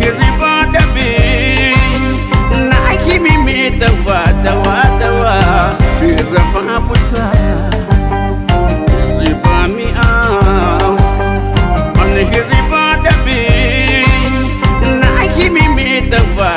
hirriba dhabe naaki mimee dawaa firra faa bultaa hirriba mi'aaw ani hirriba dhabe naaki mimee dawaa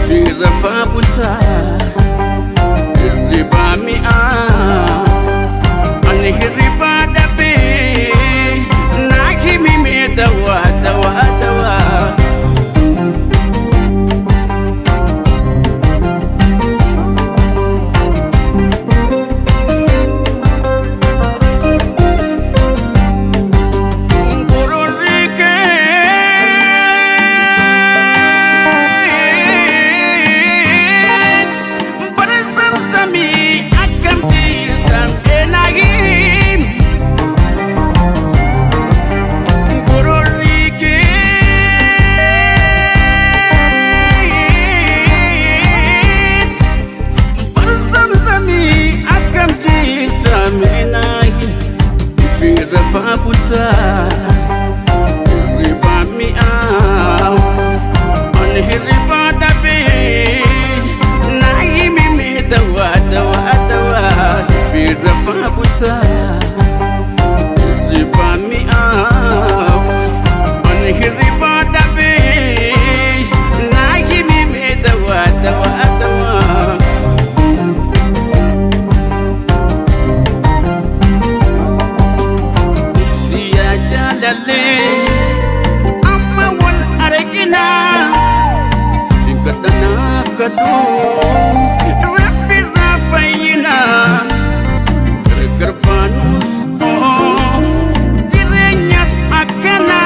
firra faa bultaa hirriba mi'aaw ani hirriba dhabe naaki mimee dawaa firra faa bultaa hirriba mi'aaw ani hirriba dhabe naaki mimee dawaa firra faa bultaa hirriba mi'aaw ani hirriba dhabe naaki mimee dawaa amma wal argina sifin kadanaaf kadhu rabbi irraa fayyina gargar baanus oobs jireenyat akkana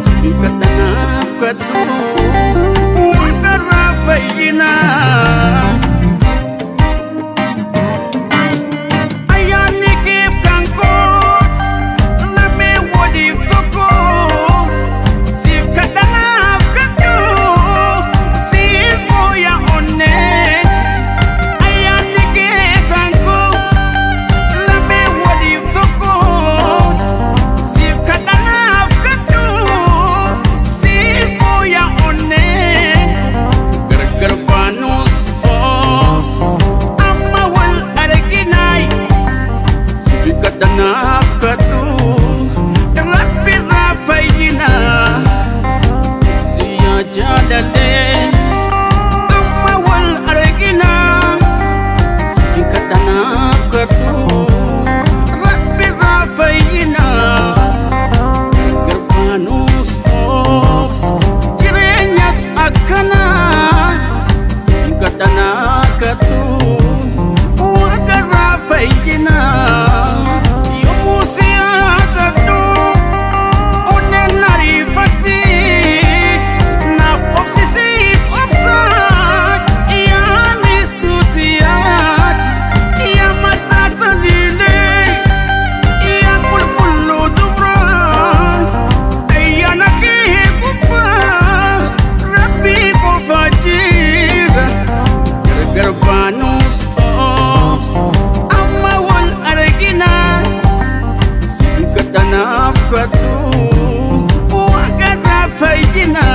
sifin kadanaaf kadhu waaqarraa fayyina kadanaaf kadhu rabbi irraa fayyina siyaa jaalalee amma wal argina sifi kadanaaf kadhu rabbi irraa fayyina gargar baanus oobs jireenyat akkana sifi kadanaaf kadhu waaqarraa fayyina garbaanus oobs amma wal argina sifin kadanaaf kadhu waaqarraa fayyina